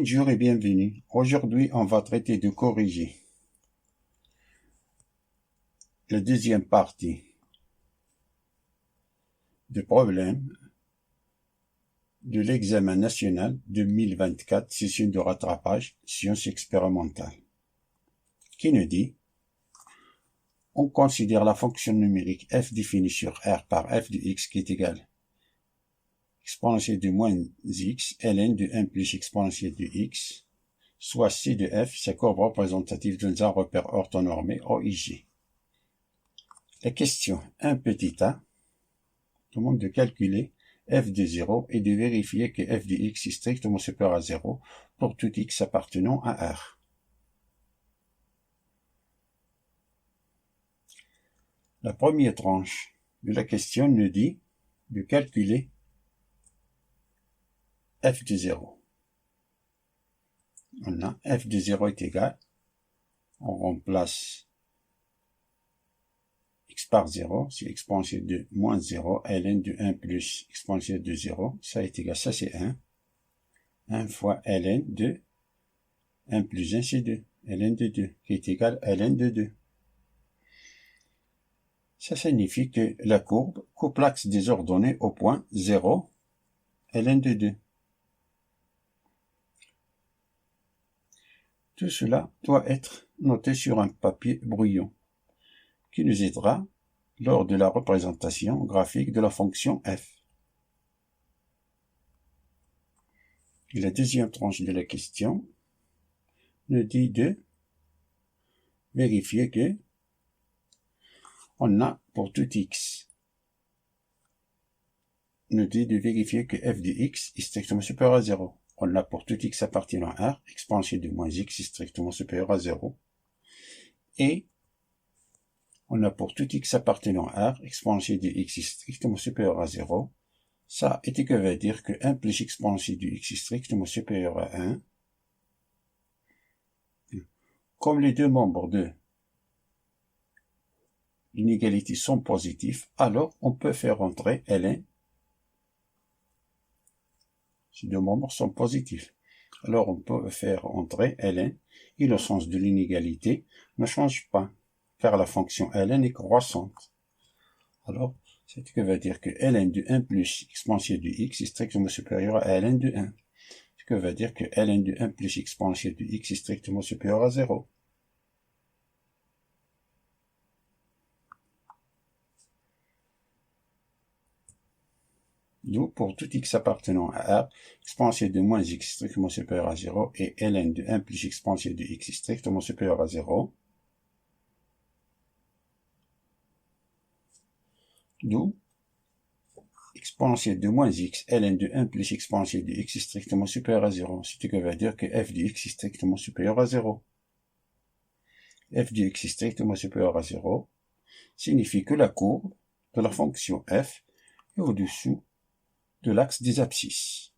Bonjour et bienvenue. Aujourd'hui, on va traiter de corriger la deuxième partie du problème de l'examen national 2024, session de rattrapage, sciences expérimentales, qui nous dit: on considère la fonction numérique f définie sur R par f de x qui est égale exponentielle de moins x, ln de 1 plus exponentielle de x, soit c de f, sa courbe représentative dans un repère orthonormé OIG. La question 1 petit a demande de calculer f de 0 et de vérifier que f de x est strictement supérieur à 0 pour tout x appartenant à R. La première tranche de la question nous dit de calculer f de 0. On a f de 0 est égal, on remplace x par 0, c'est exponentielle de moins 0, ln de 1 plus exponentielle de 0, ça est égal, ça c'est 1, 1 fois ln de 1 plus 1 c'est 2, ln de 2, qui est égal à ln de 2. Ça signifie que la courbe coupe l'axe des ordonnées au point 0, ln de 2. Tout cela doit être noté sur un papier brouillon, qui nous aidera lors de la représentation graphique de la fonction f. Et la deuxième tranche de la question nous dit de vérifier que on a pour tout x, nous dit de vérifier que f de x est strictement supérieur à 0. On a pour tout x appartenant à R, exponentielle de moins x est strictement supérieur à 0. Et on a pour tout x appartenant à R, exponentielle de x est strictement supérieur à 0. Ça est que veut dire que 1 plus exponentielle de x est strictement supérieur à 1. Comme les deux membres de l'inégalité sont positifs, alors on peut faire entrer ln. Ces deux membres sont positifs. Alors on peut faire entrer ln et le sens de l'inégalité ne change pas, car la fonction ln est croissante. Alors, c'est ce que veut dire que ln de 1 plus exponentielle de x est strictement supérieur à ln de 1. Ce que veut dire que ln de 1 plus exponentielle de x est strictement supérieur à 0. D'où, pour tout x appartenant à R, exponentielle de moins x strictement supérieur à 0 et ln de 1 plus exponentielle de x strictement supérieur à 0. D'où, exponentielle de moins x, ln de 1 plus exponentielle de x strictement supérieur à 0. Ce qui veut dire que f de x est strictement supérieur à 0. F de x est strictement supérieur à 0 signifie que la courbe de la fonction f est au-dessous de l'axe des abscisses.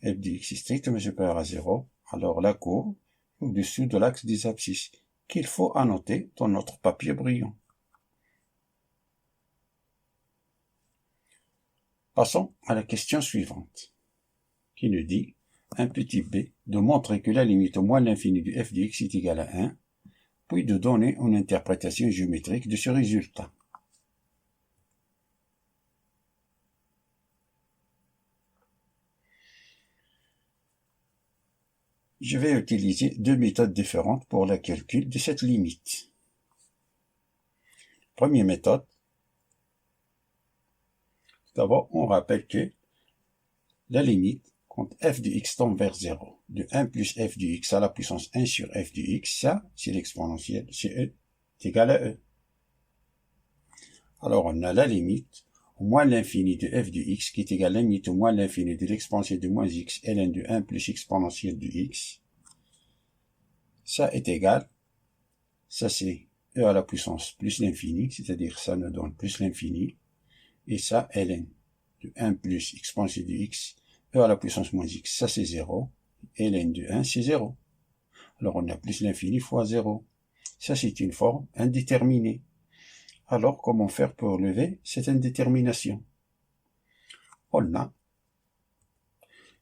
F de x est strictement supérieur à 0, alors la courbe est au-dessous de l'axe des abscisses, qu'il faut annoter dans notre papier brillant. Passons à la question suivante, qui nous dit, un petit b, de montrer que la limite au moins l'infini de f de x est égale à 1, puis de donner une interprétation géométrique de ce résultat. Je vais utiliser deux méthodes différentes pour le calcul de cette limite. Première méthode. D'abord, on rappelle que la limite, quand f de x tend vers 0, de 1 plus f de x à la puissance 1 sur f de x, ça, c'est l'exponentielle, c'est e, est égal à e. Alors, on a la limite au moins l'infini de f de x qui est égal à la limite au moins l'infini de l'exponentielle de moins x ln de 1 plus exponentielle de x. Ça est égal, ça c'est e à la puissance plus l'infini, c'est-à-dire ça nous donne plus l'infini, et ça ln de 1 plus exponentielle de x, e à la puissance moins x, ça c'est 0, et ln de 1 c'est 0. Alors on a plus l'infini fois 0. Ça c'est une forme indéterminée. Alors comment faire pour lever cette indétermination? On a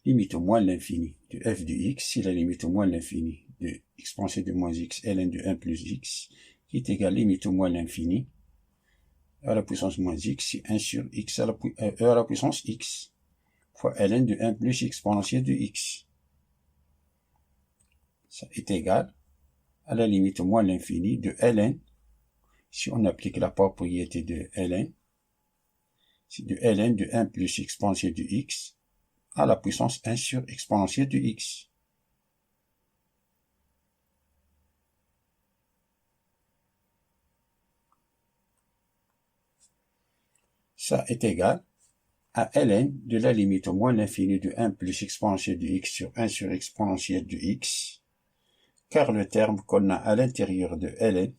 limite au moins l'infini de f de x, si la limite au moins l'infini de exponentielle de moins x ln de 1 plus x, qui est égal à limite au moins l'infini à la puissance moins x, c'est 1 sur x à la puissance x, fois ln de 1 plus exponentielle de x. Ça est égal à la limite au moins l'infini de ln, si on applique la propriété de ln, c'est de ln de 1 plus exponentielle de x à la puissance 1 sur exponentielle de x. Ça est égal à ln de la limite au moins l'infini de 1 plus exponentielle de x sur 1 sur exponentielle de x, car le terme qu'on a à l'intérieur de ln,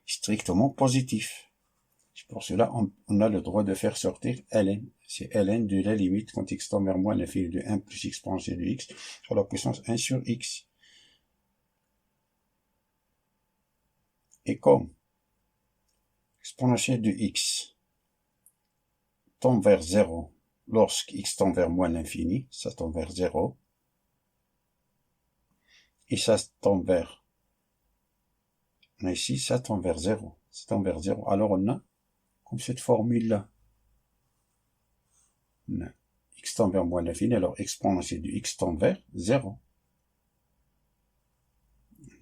strictement positif. C'est pour cela on a le droit de faire sortir ln. C'est ln de la limite quand x tend vers moins l'infini de 1 plus exponentielle de x sur la puissance 1 sur x. Et comme exponentielle de x tend vers 0 lorsque x tend vers moins l'infini, ça tend vers 0, et ça tend vers, ici, ça tend vers 0, ça tend vers 0, alors on a comme cette formule-là. X tend vers moins l'infini, alors exponentielle de x tend vers 0.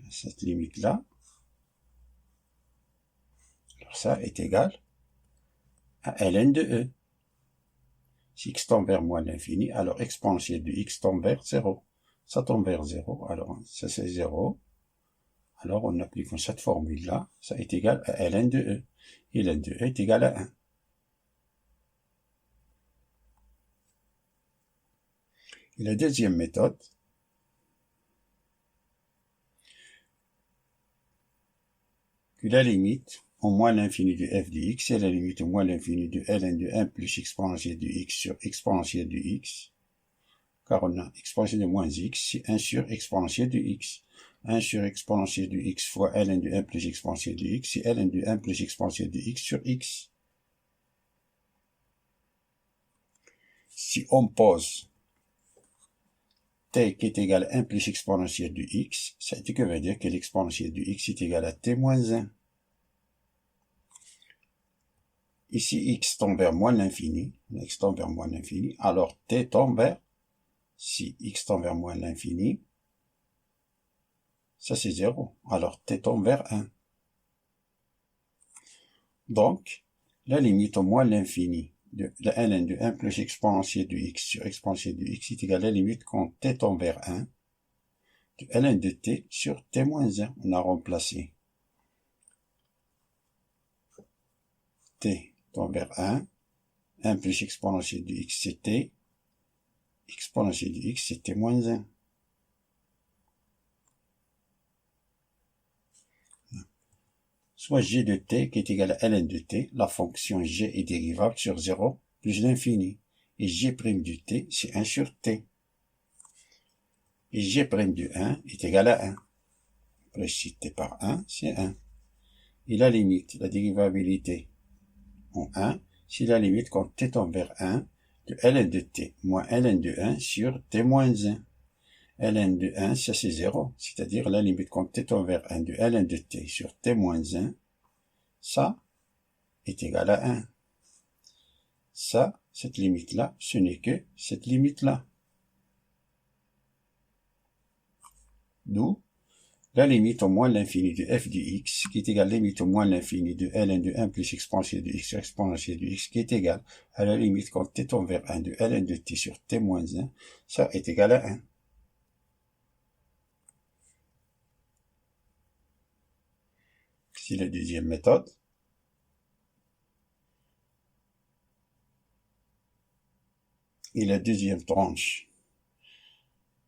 Cette limite-là, alors ça est égal à ln de e. Si x tend vers moins l'infini, alors exponentielle de x tend vers 0. Ça tend vers 0, alors ça c'est 0. Alors on applique cette formule-là, ça est égal à ln de e. Et ln de e est égal à 1. Et la deuxième méthode, que la limite au moins l'infini de f de x est la limite au moins l'infini de ln de 1 plus exponentielle de x sur exponentielle de x, car on a exponentielle de moins x, c'est 1 sur exponentielle de x. 1 sur exponentielle de x fois ln de 1 plus exponentielle de x, c'est ln de 1 plus exponentielle de x sur x. Si on pose t qui est égal à 1 plus exponentielle de x, ça veut dire que l'exponentielle de x est égal à t moins 1. Ici, x tend vers moins l'infini, alors t tend vers, si x tend vers moins l'infini, ça c'est 0, alors t tend vers 1. Donc, la limite au moins l'infini de la ln de 1 plus exponentielle de x sur exponentielle de x est égale à la limite quand t tend vers 1 de ln de t sur t moins 1. On a remplacé t tend vers 1 plus exponentielle de x c'est t, exponentielle de x c'est t moins 1. Soit g de t qui est égal à ln de t, la fonction g est dérivable sur 0 plus l'infini. Et g' de t, c'est 1 sur t. Et g' de 1 est égal à 1. Plus t par 1, c'est 1. Et la limite, la dérivabilité en 1, c'est la limite quand t tend vers 1 de ln de t moins ln de 1 sur t moins 1. ln de 1, ça c'est 0, c'est-à-dire la limite quand t tend vers 1 de ln de t sur t moins 1, ça est égal à 1. Ça, cette limite-là, ce n'est que cette limite-là. D'où la limite au moins l'infini de f de x, qui est égale à la limite au moins l'infini de ln de 1 plus exponentielle de x sur exponentielle de x, qui est égal à la limite quand t tend vers 1 de ln de t sur t moins 1, ça est égal à 1. C'est la deuxième méthode. Et la deuxième tranche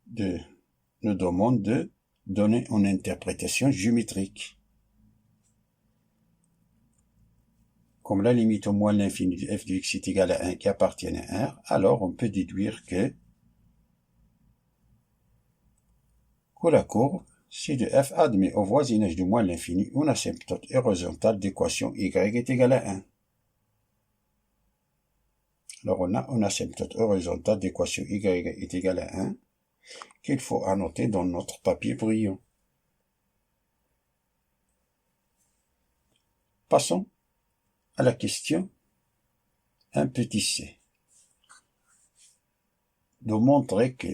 nous demande de donner une interprétation géométrique. Comme la limite au moins l'infini de f de x est égale à 1 qui appartient à R, alors on peut déduire que la courbe C de f admet au voisinage de moins l'infini une asymptote horizontale d'équation y est égale à 1. Alors on a une asymptote horizontale d'équation y est égale à 1 qu'il faut annoter dans notre papier brouillon. Passons à la question un petit c. De montrer que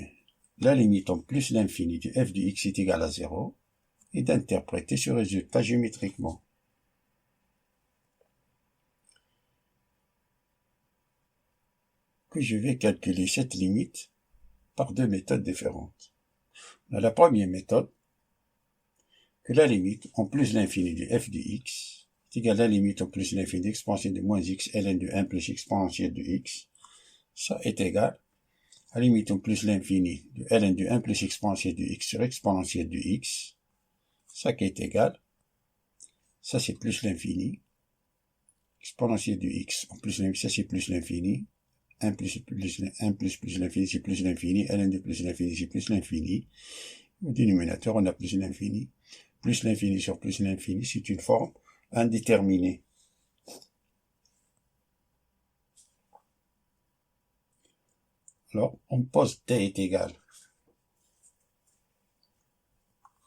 la limite en plus l'infini de f de x est égale à 0 et d'interpréter ce résultat géométriquement. Que je vais calculer cette limite par deux méthodes différentes. Dans la première méthode, que la limite en plus l'infini de f de x est égale à la limite en plus l'infini d'exponentielle de moins x ln de 1 plus exponentielle de x, ça est égal à la limite en plus l'infini de ln de 1 plus exponentielle de x sur exponentielle de x, ça qui est égal, ça c'est plus l'infini, exponentielle de x en plus l'infini, ça c'est plus l'infini, 1 plus l'infini, c'est plus l'infini, ln de plus l'infini, c'est plus l'infini. Au dénominateur, on a plus l'infini. Plus l'infini sur plus l'infini, c'est une forme indéterminée. Alors, on pose t est égal.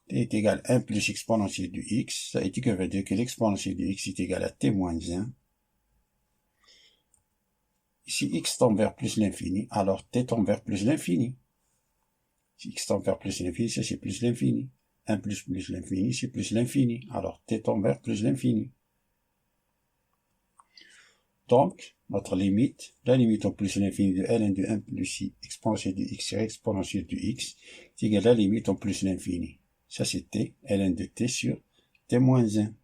T est égal à 1 plus exponentielle de x. Ça veut dire que l'exponentielle de x est égal à t moins 1. Si x tend vers plus l'infini, alors t tend vers plus l'infini. Si x tend vers plus l'infini, ça c'est plus l'infini. 1 plus l'infini, c'est plus l'infini. Alors t tend vers plus l'infini. Donc, notre limite, la limite en plus l'infini de ln de 1 plus i exponentielle de x sur exponentielle de x, c'est égal à la limite en plus l'infini. Ça c'est t, ln de t sur t moins 1.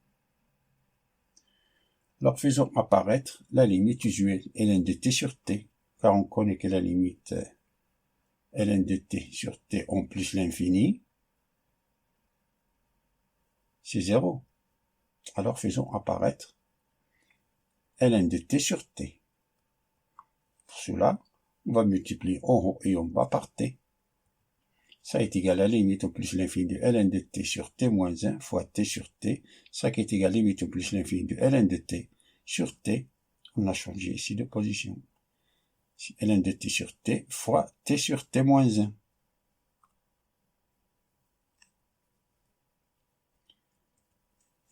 Alors faisons apparaître la limite usuelle ln de t sur t, car on connaît que la limite ln de t sur t en plus l'infini, c'est 0. Alors faisons apparaître ln de t sur t. Pour cela, on va multiplier en haut et en bas par t. Ça est égal à la limite en plus l'infini de ln de t sur t moins 1 fois t sur t. Ça qui est égal à la limite en plus l'infini de ln de t sur t. On a changé ici de position. Ln de t sur t fois t sur t moins 1.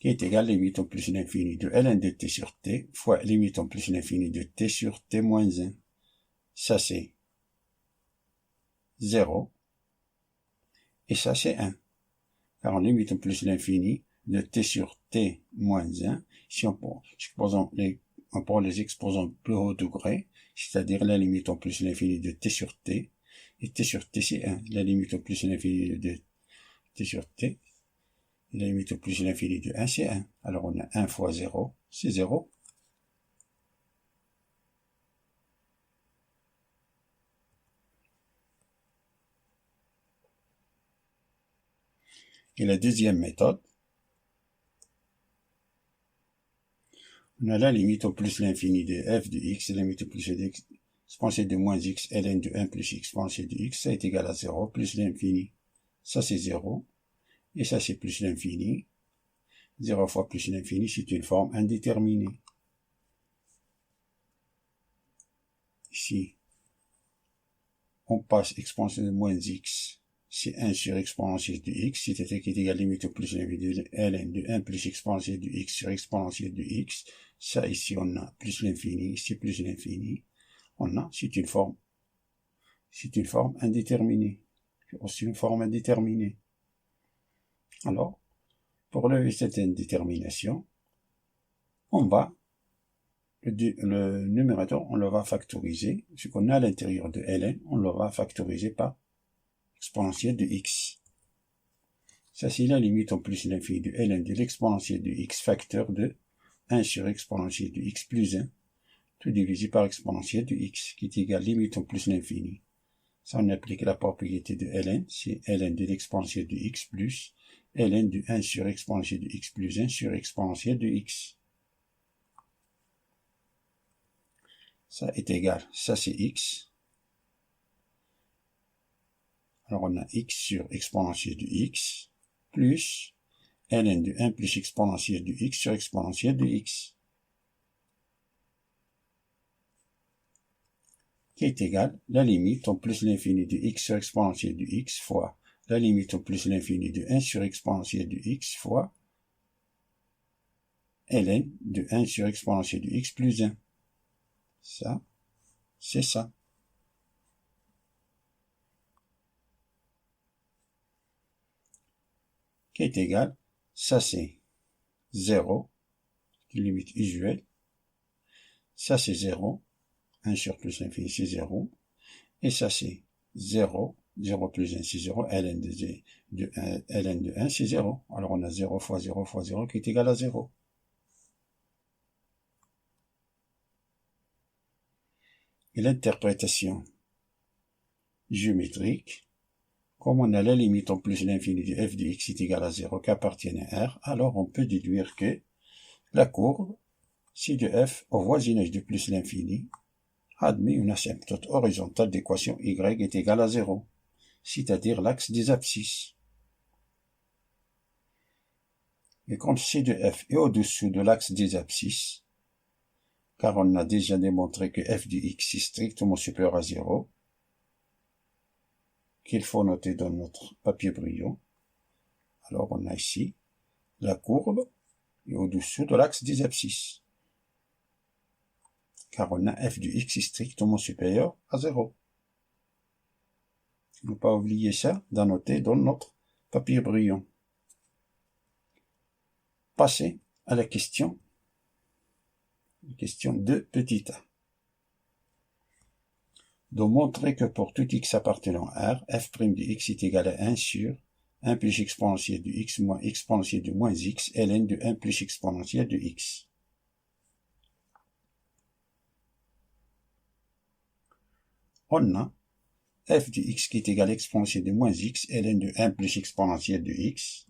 Qui est égal à la limite en plus l'infini de ln de t sur t fois limite en plus l'infini de t sur t moins 1. Ça c'est 0. Et ça c'est 1. Car on limite en plus l'infini de t sur t moins 1. Si on prend les exposants plus haut degré, c'est-à-dire la limite en plus l'infini de t sur t, et t sur t c'est 1. La limite en plus l'infini de t sur t, et la limite en plus l'infini de 1 c'est 1. Alors on a 1 fois 0, c'est 0. Et la deuxième méthode, on a la limite au plus l'infini de f de x, et la limite au plus exponentielle de moins x, ln de 1 plus exponentielle de x, ça est égal à 0, plus l'infini. Ça c'est 0, et ça c'est plus l'infini. 0 fois plus l'infini, c'est une forme indéterminée. Ici, on passe exponentielle de moins x, c'est 1 sur exponentielle de x, c'est-à-dire qu'il est égal à la limite au plus l'infini de ln de 1 plus exponentielle de x sur exponentielle de x. Ça, ici, on a plus l'infini, ici, plus l'infini. On a, c'est une forme indéterminée. C'est aussi une forme indéterminée. Alors, pour lever cette indétermination, on va, le numérateur, on le va factoriser. Ce qu'on a à l'intérieur de ln, on le va factoriser par exponentielle de x. Ça, c'est la limite en plus l'infini de ln de l'exponentielle de x facteur de 1 sur exponentielle de x plus 1, tout divisé par exponentielle de x, qui est égal à limite en plus l'infini. Ça, on applique la propriété de ln, c'est ln de l'exponentielle de x plus ln de 1 sur exponentielle de x plus 1 sur exponentielle de x. Ça est égal, ça c'est x. Alors on a x sur exponentielle de x plus ln de 1 plus exponentielle de x sur exponentielle de x. qui est égal la limite en plus l'infini de x sur exponentielle de x fois la limite en plus l'infini de 1 sur exponentielle de x fois ln de 1 sur exponentielle de x plus 1. Ça, c'est ça. Qui est égal, ça c'est 0, limite usuelle. Ça c'est 0, 1 sur plus l'infini c'est 0. Et ça c'est 0, 0 plus 1 c'est 0, ln de 1 c'est 0. Alors on a 0 fois 0 fois 0 qui est égal à 0. Et l'interprétation géométrique, comme on a la limite en plus l'infini de f de x est égal à 0 qui appartient à R, alors on peut déduire que la courbe, si de f au voisinage de plus l'infini, admet une asymptote horizontale d'équation y est égale à 0, c'est-à-dire l'axe des abscisses. Et comme c de f est au-dessous de l'axe des abscisses, car on a déjà démontré que f de x est strictement supérieur à 0, qu'il faut noter dans notre papier brouillon. Alors on a ici la courbe est au-dessous de l'axe des abscisses, car on a f de x est strictement supérieur à 0. Ne pas oublier ça d'annoter dans notre papier brouillon. Passez à la question 2 petit a. De montrer que pour tout x appartenant à R, f' de x est égal à 1 sur 1 plus exponentielle de x moins exponentielle de moins x, ln de 1 plus exponentielle de x. On a f de x qui est égal à exponentielle de moins x, ln de 1 plus exponentielle de x.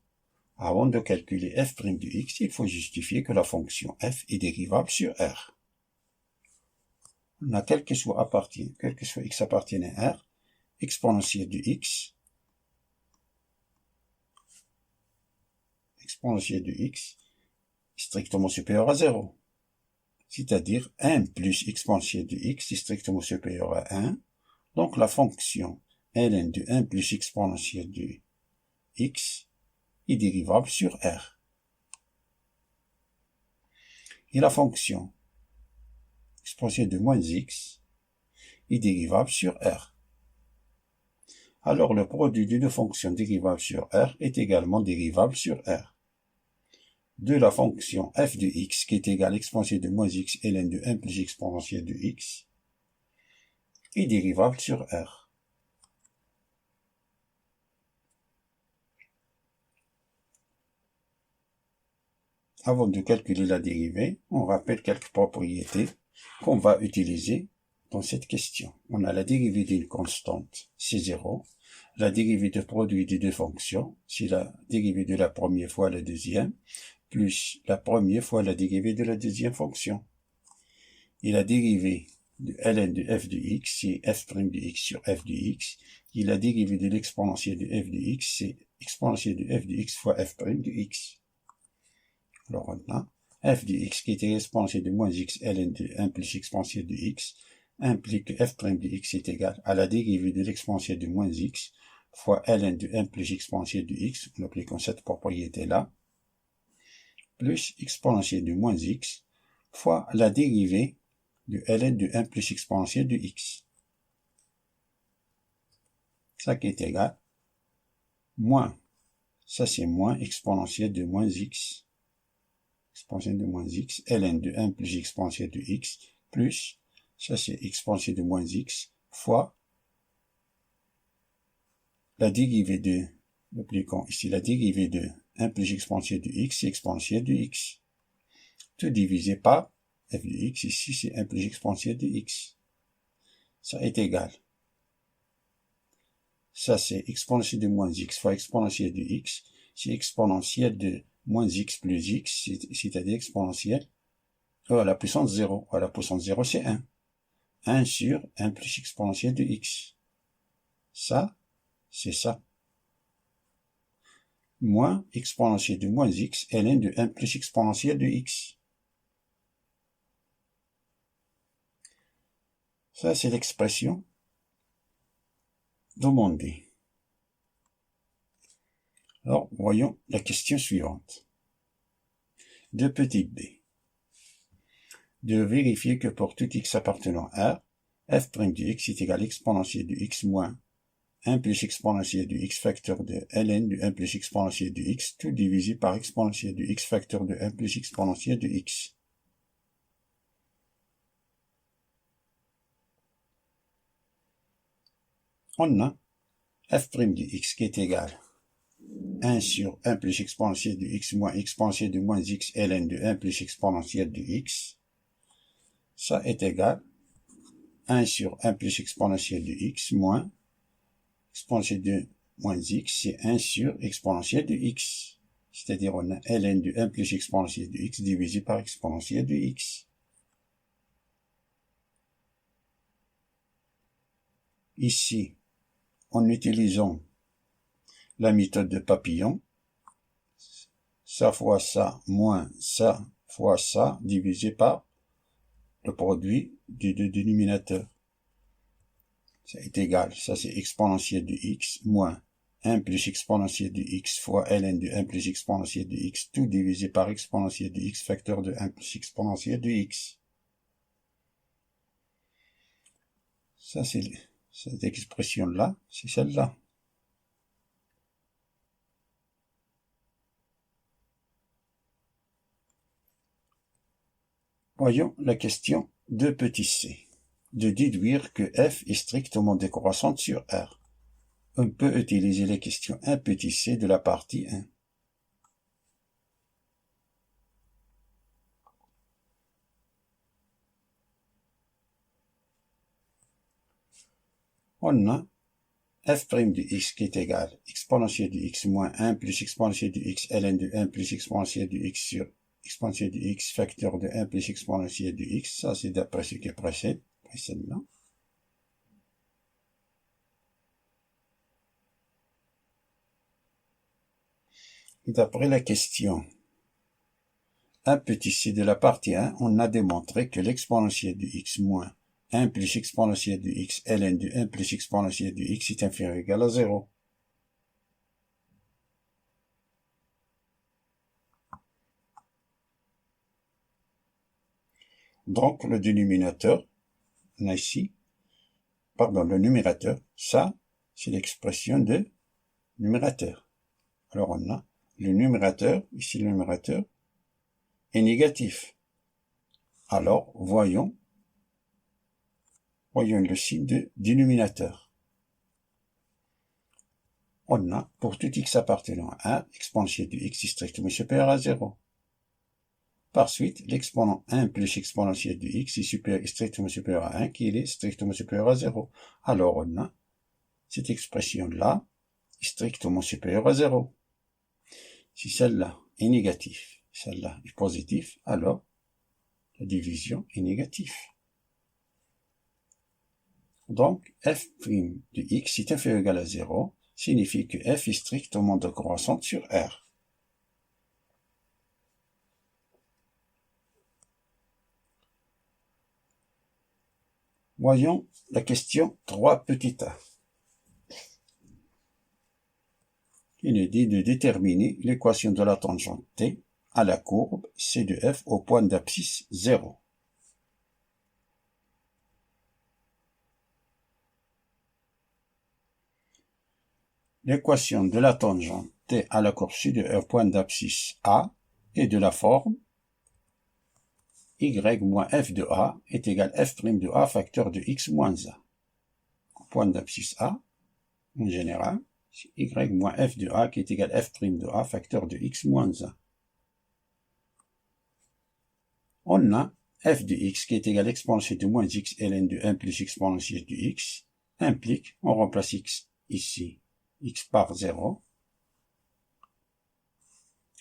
Avant de calculer f' de x, il faut justifier que la fonction f est dérivable sur R. On a quel que soit x appartienne à R, exponentielle de x, strictement supérieur à 0. C'est-à-dire 1 plus exponentielle de x est strictement supérieur à 1. Donc la fonction ln de 1 plus exponentielle de x est dérivable sur R. Et la fonction exponentielle de moins x est dérivable sur R. Alors le produit d'une fonction dérivable sur R est également dérivable sur R. De la fonction f de x qui est égale à exponentielle de moins x ln de 1 plus exponentielle de x est dérivable sur R. Avant de calculer la dérivée, on rappelle quelques propriétés qu'on va utiliser dans cette question. On a la dérivée d'une constante, c'est 0. La dérivée de produit de deux fonctions, c'est la dérivée de la première fois la deuxième, plus la première fois la dérivée de la deuxième fonction. Et la dérivée de ln de f de x, c'est f' de x sur f de x. Et la dérivée de l'exponentielle de f de x, c'est exponentielle de f de x fois f' de x. Alors on a f de x qui est exponentielle de moins x ln de 1 plus exponentielle de x implique que f' de x est égal à la dérivée de l'exponentielle de moins x fois ln de 1 plus exponentielle de x, en appliquant cette propriété-là, plus exponentielle de moins x fois la dérivée de ln de 1 plus exponentielle de x. Ça qui est égal, moins, ça c'est moins exponentielle de moins x, exponentielle de moins x, ln de 1 plus exponentielle de x, plus, ça c'est exponentielle de moins x, fois la dérivée de, appliquons ici la dérivée de 1 plus exponentielle de x, c'est exponentielle de x. Tout divisé par f de x, ici c'est 1 plus exponentielle de x. Ça est égal. Ça c'est exponentielle de moins x fois exponentielle de x, c'est exponentielle de moins x plus x, c'est-à-dire exponentielle à la puissance 0. À la puissance 0 c'est 1. 1 sur 1 plus exponentielle de x. Ça, c'est ça. Moins exponentielle de moins x, ln de 1 plus exponentielle de x. Ça, c'est l'expression demandée. Alors, voyons la question suivante. De petit b. De vérifier que pour tout x appartenant à R, f' de x est égal à exponentielle de x moins 1 plus exponentielle de x facteur de ln de 1 plus exponentielle de x, tout divisé par exponentielle de x facteur de 1 plus exponentielle de x. On a f' de x qui est égal à 1 sur 1 plus exponentielle de x moins exponentielle de moins x ln de 1 plus exponentielle de x. Ça est égal à 1 sur 1 plus exponentielle de x moins exponentielle de moins x, c'est 1 sur exponentielle de x. C'est-à-dire on a ln de 1 plus exponentielle de x divisé par exponentielle de x. Ici, en utilisant la méthode de Papillon, ça fois ça moins ça fois ça divisé par le produit des deux dénominateurs. Ça est égal, ça c'est exponentielle de x moins 1 plus exponentielle de x fois ln de 1 plus exponentielle de x, tout divisé par exponentielle de x facteur de 1 plus exponentielle de x. Ça c'est cette expression-là, c'est celle-là. Voyons la question de petit c. De déduire que f est strictement décroissante sur R. On peut utiliser les questions 1 petit c de la partie 1. On a f' de x qui est égal exponentielle de x moins 1 plus exponentielle de x ln de 1 plus exponentielle de x sur exponentielle de x facteur de 1 plus exponentielle de x. Ça c'est d'après ce qui précède là. D'après la question 1 petit c de la partie 1, on a démontré que l'exponentielle de x moins 1 plus exponentielle de x ln de 1 plus exponentielle de x est inférieur ou égal à 0. Donc, le dénominateur, on a ici, le numérateur, ça, c'est l'expression de numérateur. Alors, on a le numérateur, ici le numérateur, est négatif. Alors, voyons le signe de dénominateur. On a, pour tout x appartenant à 1, exponentielle de x est strictement supérieur à 0. Par suite, l'exponent 1 plus exponentielle de x est strictement supérieur à 1, qui est strictement supérieur à 0. Alors, on a cette expression-là est strictement supérieure à 0. Si celle-là est négative, celle-là est positive, alors la division est négative. Donc, f' de x est inférieur ou égal à 0, signifie que f est strictement décroissante sur R. Voyons la question 3 petit a. Il nous dit de déterminer l'équation de la tangente t à la courbe c de f au point d'abscisse 0. L'équation de la tangente t à la courbe c de f au point d'abscisse a est de la forme y moins f de a est égal à f' de a facteur de x moins a. Point d'abscisse a, en général, c'est y moins f de a qui est égal à f' de a facteur de x moins a. On a f de x qui est égal à exponentielle de moins x ln de 1 plus exponentielle de x, implique, on remplace x ici, x par 0.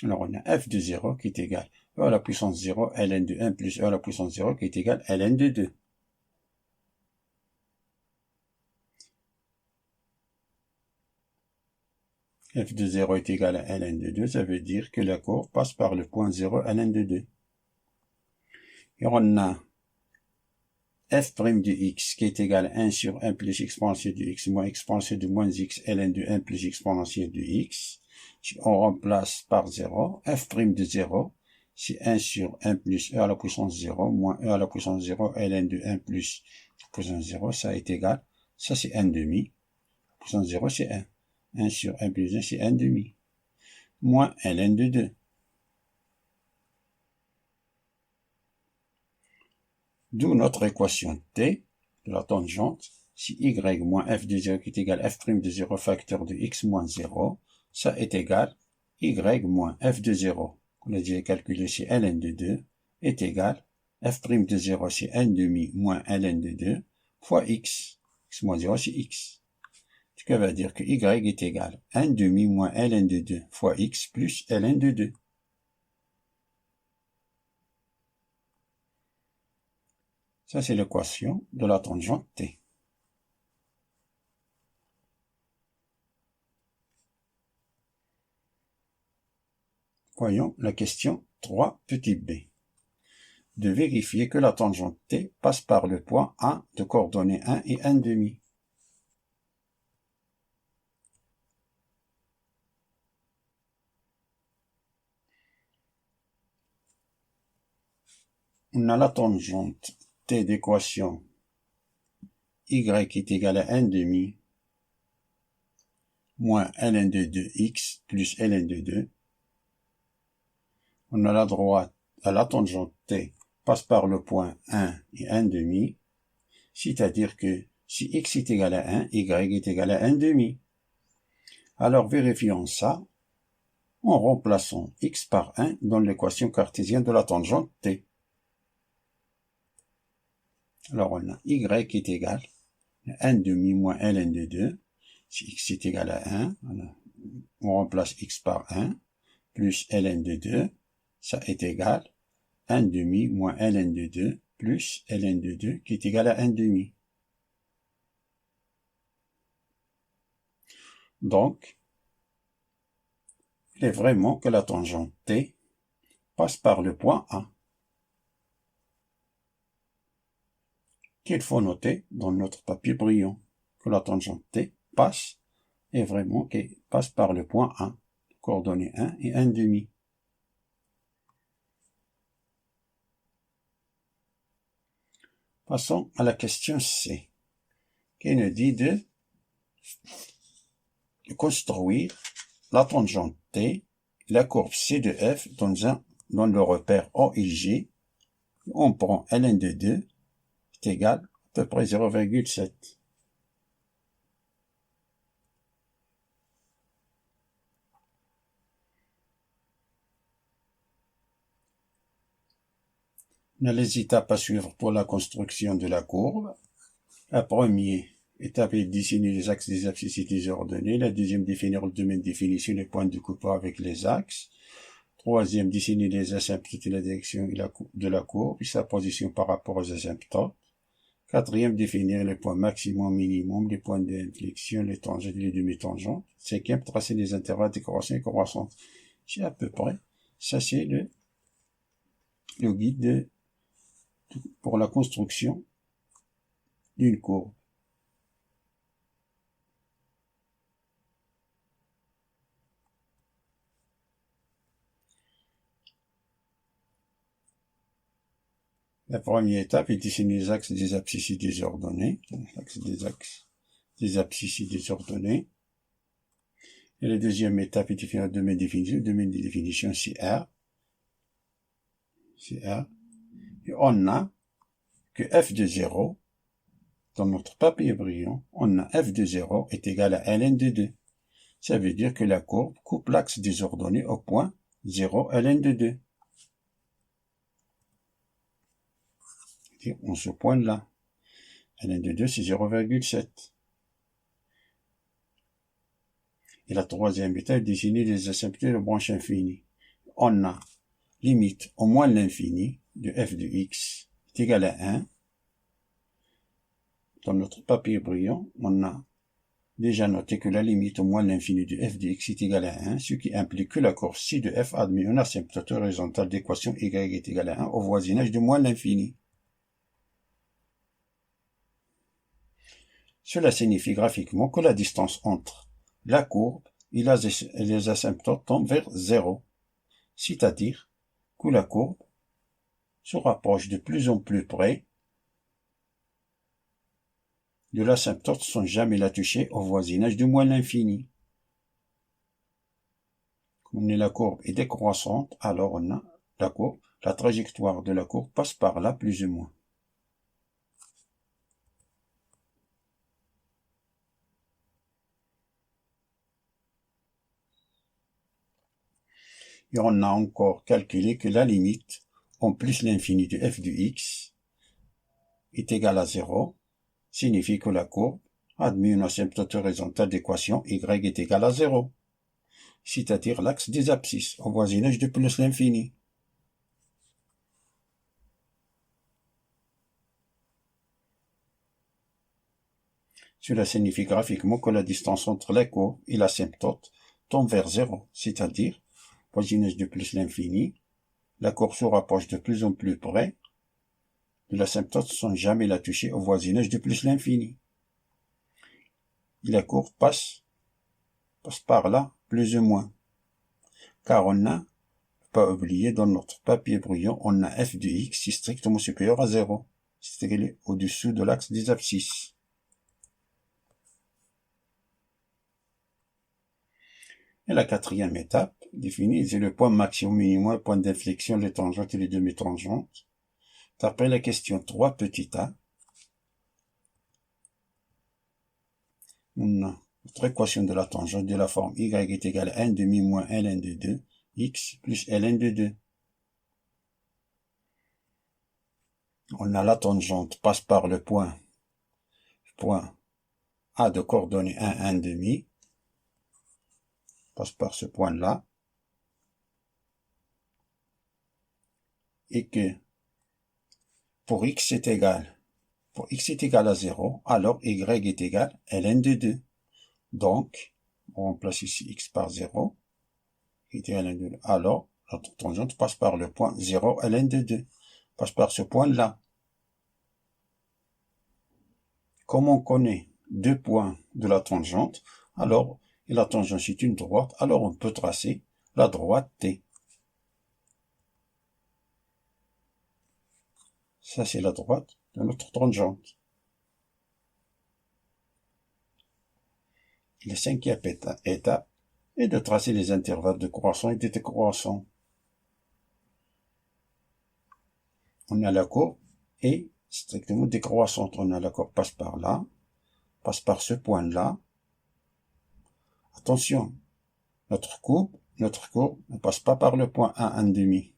Alors on a f de 0 qui est égal à e à la puissance 0, ln de 1 plus e à la puissance 0 qui est égal à ln de 2. f de 0 est égal à ln de 2, ça veut dire que la courbe passe par le point 0 ln de 2. Et on a f' de x qui est égal à 1 sur 1 plus exponentielle de x moins exponentielle de moins x ln de 1 plus exponentielle de x. Si on remplace par 0, f' de 0, c'est 1 sur 1 plus e à la puissance 0 moins e à la puissance 0 ln de 1 plus puissance 0, ça est égal, ça c'est 1 demi, puissance 0 c'est 1. 1 sur 1 plus 1 c'est 1 demi, moins ln de 2. D'où notre équation t de la tangente, si y moins f de 0 qui est égal à f' de 0 facteur de x moins 0, ça est égal y moins f de 0, qu'on a déjà calculé chez ln de 2, est égal f' de 0 c'est 1 demi moins ln de 2 fois x. X moins 0 c'est x. Ce qui veut dire que y est égal à 1 demi moins ln de 2 fois x plus ln de 2. Ça, c'est l'équation de la tangente t. Voyons la question 3 petit b. De vérifier que la tangente t passe par le point A de coordonnées 1 et 1 demi. On a la tangente t d'équation y est égal à 1 demi moins ln de 2x plus ln de 2. On a la droite à la tangente t passe par le point 1 et 1 demi, c'est-à-dire que si x est égal à 1, y est égal à 1 demi. Alors vérifions ça en remplaçant x par 1 dans l'équation cartésienne de la tangente t. Alors on a y est égal à 1 demi moins ln de 2. Si x est égal à 1, on remplace x par 1, plus ln de 2, ça est égal à 1 demi moins ln de 2, plus ln de 2, qui est égal à 1 demi. Donc, il est vraiment que la tangente t passe par le point A. Qu'il faut noter dans notre papier brillant, que la tangente t passe, et vraiment qu'elle passe par le point A, coordonnées 1 et 1 demi. Passons à la question C, qui nous dit de construire la tangente t, la courbe C de f dans le repère O et G. On prend ln de 2 est égal à peu près 0,7. On a les étapes à suivre pour la construction de la courbe. La première étape est de dessiner les axes des abscisses et des ordonnées. La deuxième, définir le domaine de définition, les points de coupement avec les axes. Troisième, dessiner les asymptotes et la direction de la courbe et sa position par rapport aux asymptotes. Quatrième, définir les points maximum, minimum, les points d'inflexion, les tangentes et les demi-tangentes. Cinquième, tracer les intervalles de croissance et croissance. C'est à peu près, ça c'est le guide pour la construction d'une courbe. La première étape est de dessiner les axes des abscisses et des ordonnées. L'axe des axes des abscisses et des ordonnées. Et la deuxième étape est de définir le domaine de définition. Le domaine de définition, c'est R. C'est R. Et on a que f de 0, dans notre papier brillant, on a f de 0 est égal à ln de 2. Ça veut dire que la courbe coupe l'axe des ordonnées au point 0 ln de 2. Et on se pointe là. ln de 2, c'est 0,7. Et la troisième étape, dessiner les asymptotes de branche infinie. On a limite au moins l'infini de f de x est égal à 1. Dans notre papier brillant, on a déjà noté que la limite au moins l'infini de f de x est égal à 1, ce qui implique que la courbe ci de f admet une asymptote horizontale d'équation y est égal à 1 au voisinage de moins l'infini. Cela signifie graphiquement que la distance entre la courbe et les asymptotes tend vers 0, c'est-à-dire que la courbe se rapproche de plus en plus près de l'asymptote sans jamais la toucher au voisinage de moins l'infini. Comme la courbe est décroissante, alors on a la trajectoire de la courbe passe par là plus ou moins. Et on a encore calculé que la limite en plus l'infini de f de x est égale à 0, signifie que la courbe admet une asymptote horizontale d'équation y est égale à 0, c'est-à-dire l'axe des abscisses au voisinage de plus l'infini. Cela signifie graphiquement que la distance entre la courbe et l'asymptote tend vers 0, c'est-à-dire voisinage de plus l'infini. La courbe se rapproche de plus en plus près de l'asymptote sans jamais la toucher au voisinage de plus l'infini. Et la courbe passe par là, plus ou moins. Car on n'a pas oublié, dans notre papier brouillon, on a f de x qui est strictement supérieur à 0, c'est-à-dire au-dessous de l'axe des abscisses. Et la quatrième étape définie, c'est le point maximum minimum, le point d'inflexion, les tangentes et les demi-tangentes. D'après la question 3 petit a, on a notre équation de la tangente de la forme y est égale à 1 demi moins ln de 2, x plus ln de 2. On a la tangente passe par le point A de coordonnées 1, 1 demi, passe par ce point-là, et que pour x est égal à 0, alors y est égal à ln de 2. Donc, on remplace ici x par 0, qui est ln de 2. Alors, notre tangente passe par le point 0, ln de 2, passe par ce point-là. Comme on connaît deux points de la tangente, alors, et la tangente est une droite, alors on peut tracer la droite T. Ça, c'est la droite de notre tangente. La cinquième étape est de tracer les intervalles de croissant et de décroissant. On a la courbe et strictement décroissante. On a la courbe passe par là, passe par ce point-là. Attention, notre courbe ne passe pas par le point 1, 1 demi.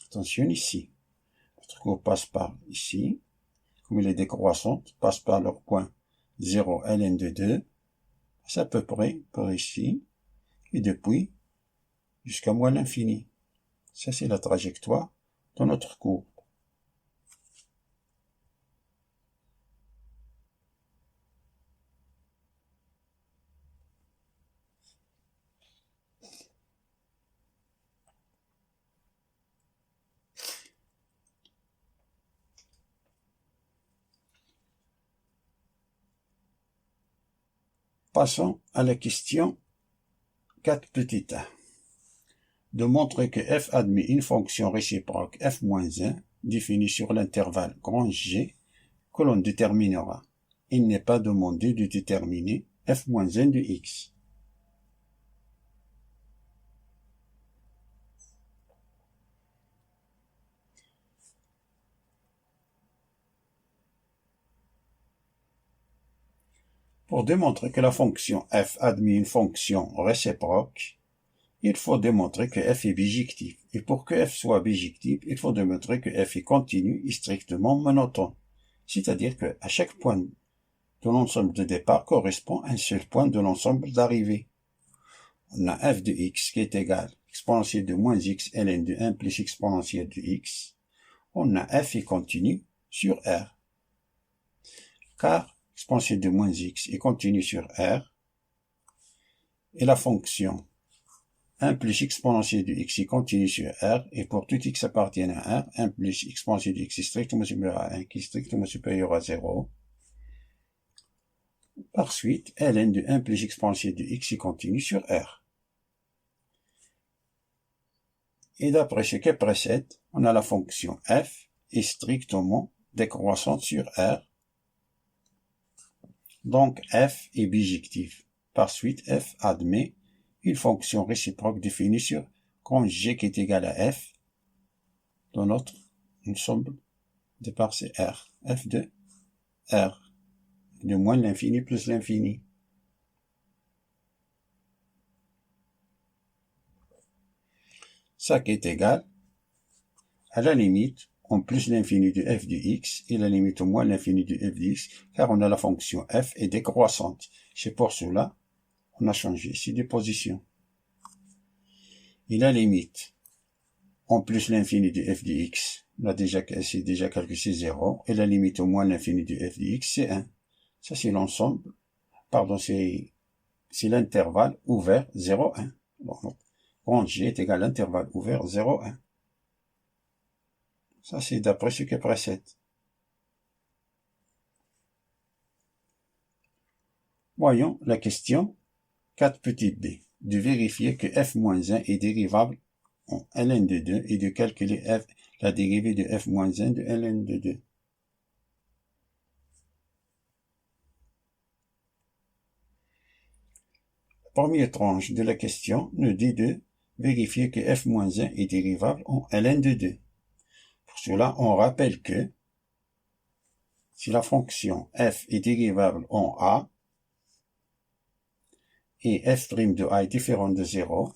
Attention ici. Notre courbe passe par ici. Comme elle est décroissante, passe par leur point 0, ln de 2. C'est à peu près par ici. Et depuis, jusqu'à moins l'infini. Ça, c'est la trajectoire de notre courbe. Passons à la question 4 petit a. De montrer que f admet une fonction réciproque f-1 définie sur l'intervalle grand G que l'on déterminera. Il n'est pas demandé de déterminer f-1 de x. Pour démontrer que la fonction f admet une fonction réciproque, il faut démontrer que f est bijectif. Et pour que f soit bijectif, il faut démontrer que f est continu et strictement monotone. C'est-à-dire qu'à chaque point de l'ensemble de départ correspond à un seul point de l'ensemble d'arrivée. On a f de x qui est égal à exponentielle de moins x ln de 1 plus exponentielle de x. On a f est continu sur R. Car exponentielle de moins x est continue sur R. Et la fonction 1 plus exponentielle de x qui continue sur R, et pour tout x appartenant à R, 1 plus exponentielle de x est strictement supérieur à 1, qui est strictement supérieur à 0. Par suite, ln de 1 plus exponentielle de x qui continue sur R. Et d'après ce qui précède, on a la fonction f est strictement décroissante sur R. Donc f est bijectif. Par suite, f admet une fonction réciproque définie sur quand g qui est égal à f dans notre ensemble de parts c'est R. F de R. De moins l'infini plus l'infini. Ça qui est égal à la limite en plus l'infini de f de x et la limite au moins l'infini de f de x, car on a la fonction f est décroissante. C'est pour cela on a changé ici de position. Et la limite en plus l'infini de f de x, c'est déjà calculé, c'est 0, et la limite au moins l'infini de f de x, c'est 1. Ça c'est l'ensemble, pardon, c'est l'intervalle ouvert 0, 1. Donc, grand G est égal à l'intervalle ouvert 0, 1. Ça, c'est d'après ce qui précède. Voyons la question 4 petit b. De vérifier que f-1 est dérivable en ln de 2 et de calculer la dérivée de f-1 de ln de 2. La première tranche de la question nous dit de vérifier que f-1 est dérivable en ln de 2. Pour cela, on rappelle que si la fonction f est dérivable en a et f' de a est différent de 0,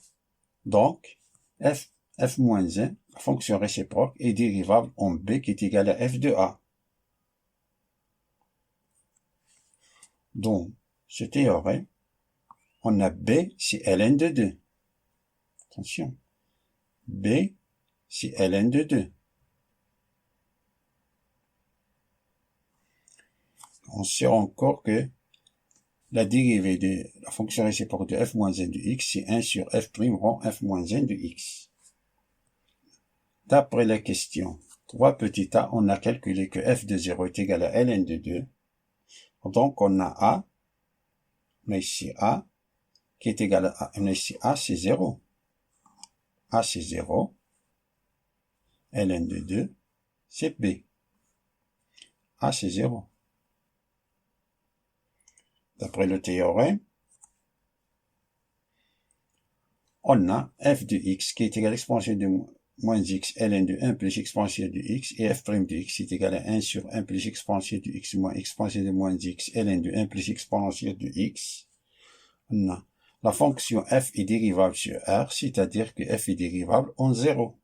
donc f-1, la fonction réciproque, est dérivable en b qui est égal à f de a. Donc, ce théorème, on a b, c'est ln de 2. Attention, b, c'est ln de 2. On sait encore que la dérivée de la fonction réciproque de f-n de x, c'est 1 sur f' rond f-n de x. D'après la question 3 petit a, on a calculé que f de 0 est égal à ln de 2. Donc on a a, on a ici a, qui est égal à, on a ici a, c'est 0. A, c'est 0. ln de 2, c'est b. A, c'est 0. D'après le théorème, on a f de x qui est égal à l'exponentielle de moins x ln de 1 plus exponentielle de x, et f' de x est égal à 1 sur 1 plus exponentielle de x moins exponentielle de moins x ln de 1 plus exponentielle de x. On a la fonction f est dérivable sur R, c'est-à-dire que f est dérivable en 0.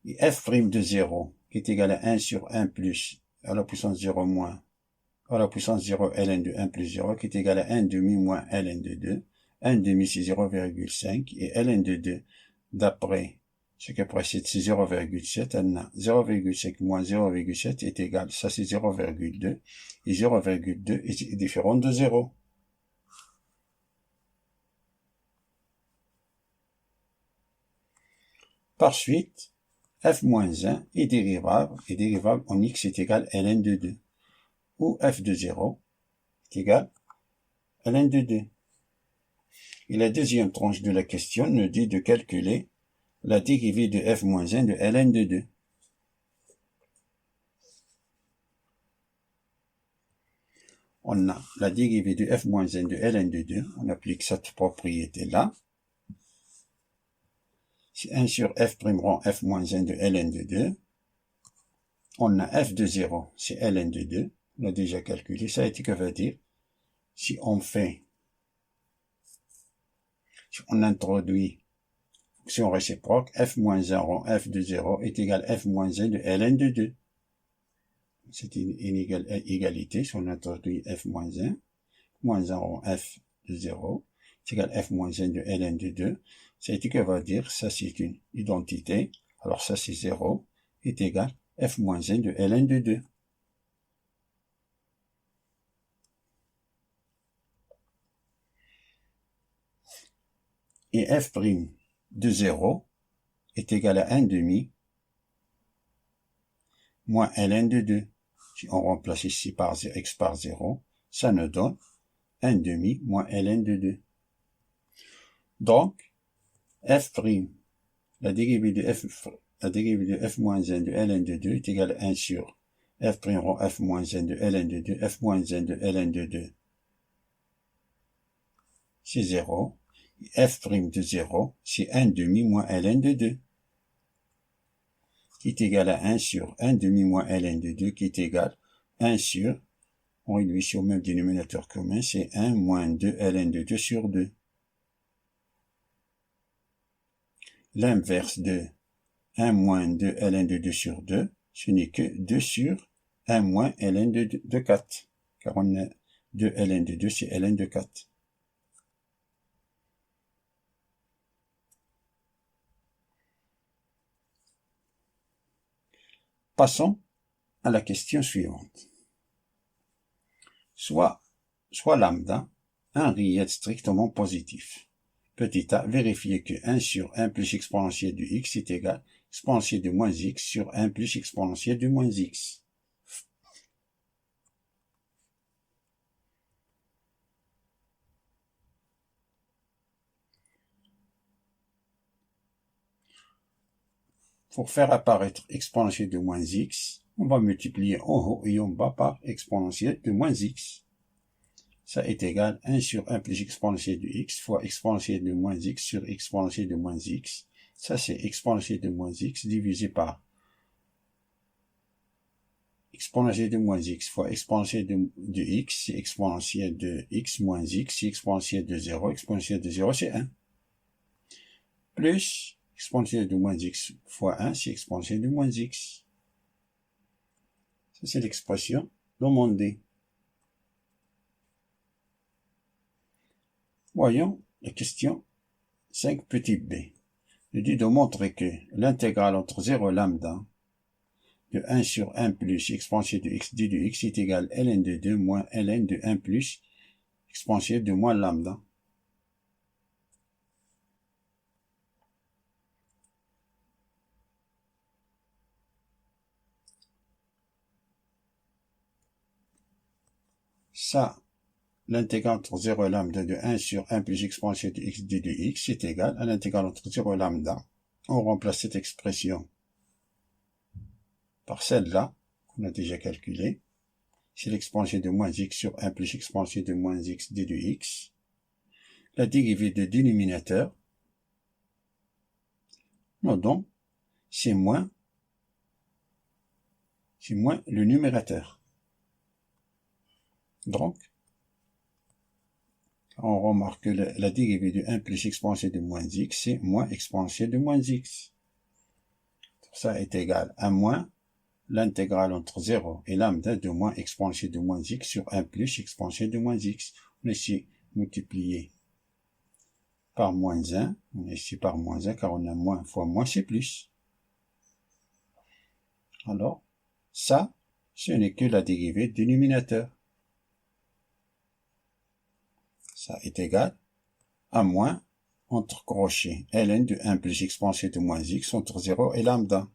Et f' de 0 qui est égal à 1 sur 1 plus à la puissance 0 moins à la puissance 0 ln de 1 plus 0 qui est égal à 1 demi moins ln de 2. 1 demi c'est 0,5 et ln de 2 d'après ce qui précède c'est 0,7. On a 0,5 moins 0,7 est égal, ça c'est 0,2 et 0,2 est différent de 0. Par suite, f-1 est dérivable en x est égal à ln de 2, où f de 0 est égal à ln de 2. Et la deuxième tranche de la question nous dit de calculer la dérivée de f-1 de ln de 2. On a la dérivée de f-1 de ln de 2, on applique cette propriété-là. C'est 1 sur f' rond f-1 de ln de 2. On a f de 0, c'est ln de 2. On a déjà calculé ça, et que veut dire, si on introduit fonction réciproque, f-1 rond f de 0 est égal à f-1 de ln de 2. C'est une égalité, si on introduit f-1, moins 1 rond f de 0, c'est égal à f-1 de ln de 2. C'est ce que va dire, ça c'est une identité, alors ça c'est 0, est égal à f-1 de ln de 2. et f' de 0 est égal à 1 demi moins ln de 2. Si on remplace ici par x par 0, ça nous donne 1 demi moins ln de 2. Donc, f', la dérivée de f moins 1 de ln de 2 est égale à 1 sur f' rond f moins 1 de ln de 2, f moins 1 de ln de 2, c'est 0. F' de 0, c'est 1 demi moins ln de 2, qui est égal à 1 sur 1 demi moins ln de 2, qui est égal à 1 sur, on réduit sur le même dénominateur commun, c'est 1 moins 2 ln de 2 sur 2. L'inverse de 1 moins 2 ln de 2 sur 2, ce n'est que 2 sur 1 moins ln de 4, car on a 2 ln de 2, c'est ln de 4. Passons à la question suivante. Soit lambda, un réel strictement positif. Petit a, vérifier que 1 sur 1 plus exponentielle de x est égal à exponentielle de moins x sur 1 plus exponentielle de moins x. Pour faire apparaître exponentielle de moins x, on va multiplier en haut et en bas par exponentielle de moins x. Ça est égal à 1 sur 1 plus exponentielle de x fois exponentielle de moins x sur exponentielle de moins x. Ça, c'est exponentielle de moins x divisé par exponentielle de moins x fois exponentielle de x, c'est exponentielle de x moins x, c'est exponentielle de 0, exponentielle de 0, c'est 1. Plus exponentielle de moins x fois 1, c'est exponentielle de moins x. Ça, c'est l'expression demandée. Voyons la question 5 petit b. Il dit de montrer que l'intégrale entre 0 et lambda de 1 sur 1 plus exponentielle de x d de x est égale à ln de 2 moins ln de 1 plus exponentielle de moins lambda. Ça, l'intégrale entre 0 et lambda de 1 sur 1 plus exponentielle de x d de x est égal à l'intégrale entre 0 et lambda. On remplace cette expression par celle-là, qu'on a déjà calculée. C'est l'exponentielle de moins x sur 1 plus exponentielle de moins x d de x. La dérivée de dénominateur, non donc, c'est moins le numérateur. Donc, on remarque que la dérivée de 1 plus exponentielle de moins x, c'est moins exponentielle de moins x. Ça est égal à moins l'intégrale entre 0 et lambda de moins exponentielle de moins x sur 1 plus exponentielle de moins x. On est ici multiplié par moins 1. On est ici par moins 1 car on a moins fois moins, c'est plus. Alors, ça, ce n'est que la dérivée du dénominateur. Ça est égal à moins, entre crochets, ln de 1 plus exponentielle de moins x entre 0 et lambda.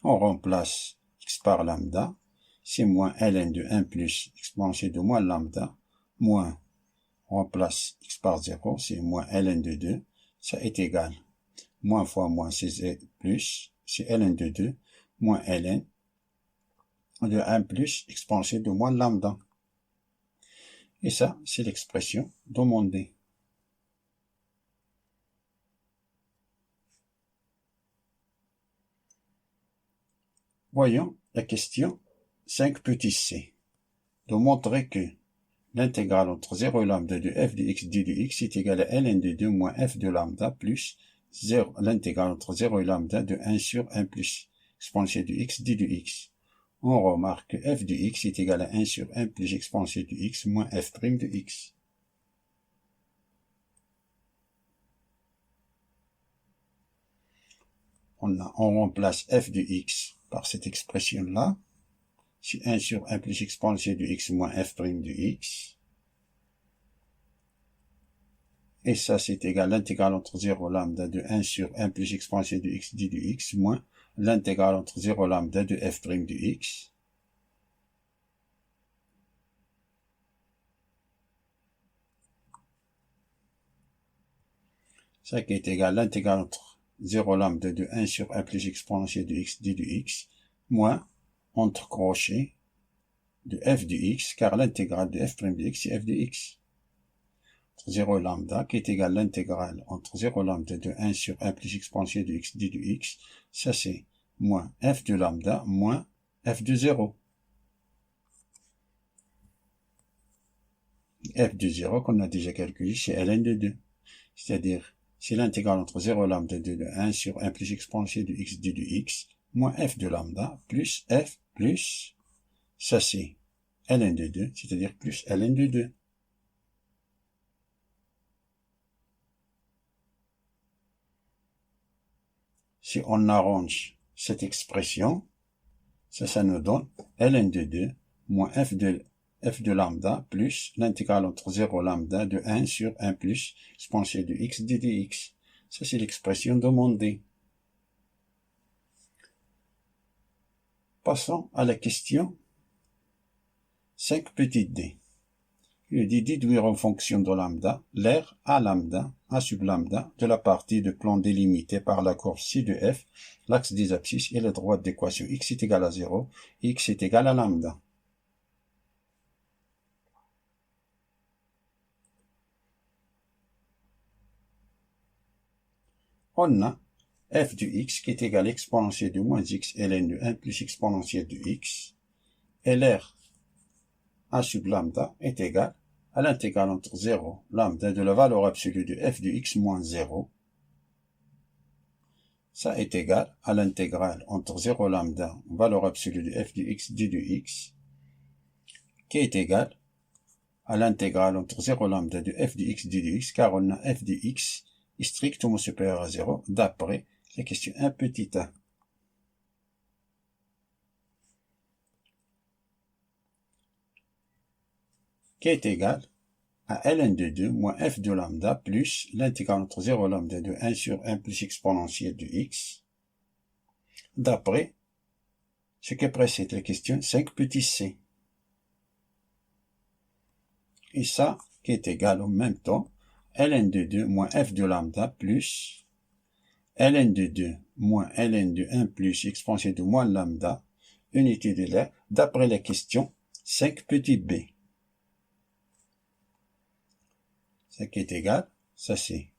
On remplace x par lambda, c'est moins ln de 1 plus exponentielle de moins lambda, moins, on remplace x par 0, c'est moins ln de 2, ça est égal. Moins fois moins, c'est plus, c'est ln de 2, moins ln de 1 plus exponentielle de moins lambda. Et ça, c'est l'expression demandée. Voyons la question 5 petit c. De montrer que l'intégrale entre 0 et lambda de f de x d de x est égale à ln de 2 moins f de lambda plus l'intégrale entre 0 et lambda de 1 sur 1 plus exponentielle de x d de x. On remarque que f de x est égal à 1 sur 1 plus exponentielle de x moins f' de x. On remplace f de x par cette expression-là. C'est 1 sur 1 plus exponentielle de x moins f' de x. Et ça, c'est égal à l'intégrale entre 0 lambda de 1 sur 1 plus exponentielle de x dit du x moins l'intégrale entre 0 lambda de f' du x. Ça qui est égal à l'intégrale entre 0 lambda de 1 sur 1 plus exponentielle de x dit du x moins entre crochets de f de x, car l'intégrale de f' de x, c'est f de x. 0 lambda, qui est égal à l'intégrale entre 0 lambda de 1 sur 1 plus exponentielle de x d de x, ça c'est moins f de lambda moins f de 0. F de 0 qu'on a déjà calculé, c'est ln de 2. C'est-à-dire, c'est l'intégrale entre 0 lambda de 1 sur 1 plus exponentielle de x d de x, moins f de lambda, plus f plus, ça c'est ln de 2, c'est-à-dire plus ln de 2. Si on arrange cette expression, ça nous donne ln de 2 moins f de lambda plus l'intégrale entre 0 lambda de 1 sur 1 plus exponentielle de x d dx. Ça, c'est l'expression demandée. Passons à la question 5 petites d. Il dit déduire en fonction de lambda l'aire A lambda, A sub lambda, de la partie de plan délimitée par la courbe ci de f, l'axe des abscisses et la droite d'équation x est égal à 0, x est égal à lambda. On a f de x qui est égal à exponentielle de moins x ln de 1 plus exponentielle de x, et l'aire A sub lambda est égal à l'intégrale entre 0 lambda de la valeur absolue de f de x moins 0. Ça est égal à l'intégrale entre 0 lambda, valeur absolue de f de x d de x, qui est égal à l'intégrale entre 0 lambda de f de x d de x, car on a f de x est strictement supérieur à 0, d'après la question 1 petit a. Qui est égal à ln de 2 moins f de lambda plus l'intégrale entre 0 lambda de 1 sur 1 plus exponentielle de x, d'après ce qui précède la question 5 petit c. Et ça qui est égal en même temps ln de 2 moins f de lambda plus ln de 2 moins ln de 1 plus exponentielle de moins lambda, unité de l'aire, d'après la question 5 petit b. Ça qui est égal, ça c'est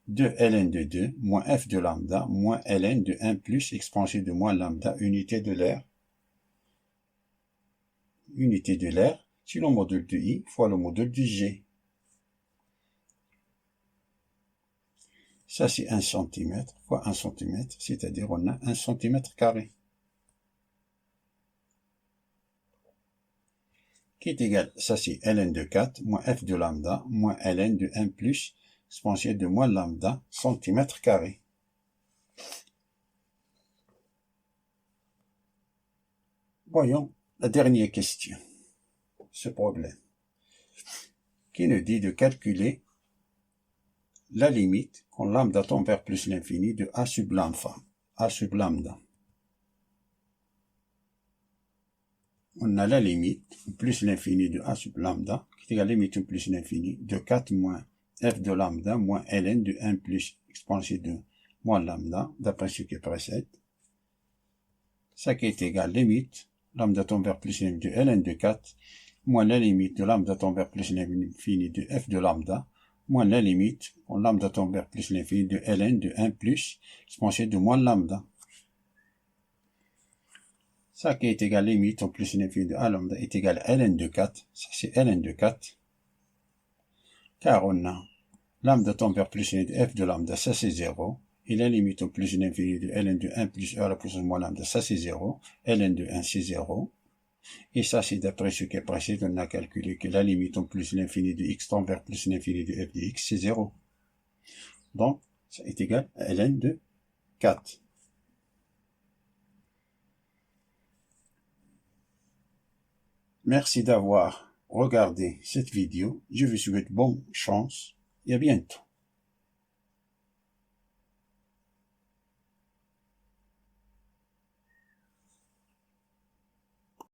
2 ln de 2 moins f de lambda moins ln de 1 plus exponentielle de moins lambda, unité de l'aire. Unité de l'aire, c'est le module de I fois le module de G. Ça c'est 1 cm fois 1 cm, c'est-à-dire on a 1 cm carré. Qui est égal, ça c'est ln de 4 moins f de lambda moins ln de 1 plus exponentielle de moins lambda centimètre carré. Voyons la dernière question, ce problème, qui nous dit de calculer la limite quand lambda tend vers plus l'infini de a sub lambda. On a la limite plus l'infini de a sub lambda, qui est égal à la limite plus l'infini de 4 moins f de lambda moins ln de 1 plus exponentielle de moins lambda, d'après ce qui précède. Ça qui est égal à la limite lambda tend vers plus l'infini de ln de 4 moins la limite de lambda tend vers plus l'infini de f de lambda moins la limite quand lambda tend vers plus l'infini de ln de 1 plus exponentielle de moins lambda. Ça qui est égal à limite en plus l'infini de a lambda est égal à ln de 4. Ça c'est ln de 4. Car on a lambda tend vers plus l'infini de f de lambda, ça c'est 0. Et la limite en plus l'infini de ln de 1 plus e à la puissance moins lambda, ça c'est 0. ln de 1 c'est 0. Et ça c'est d'après ce qui est précédent, on a calculé que la limite en plus l'infini de x tend vers plus l'infini de f de x, c'est 0. Donc, ça est égal à ln de 4. Merci d'avoir regardé cette vidéo. Je vous souhaite bonne chance et à bientôt.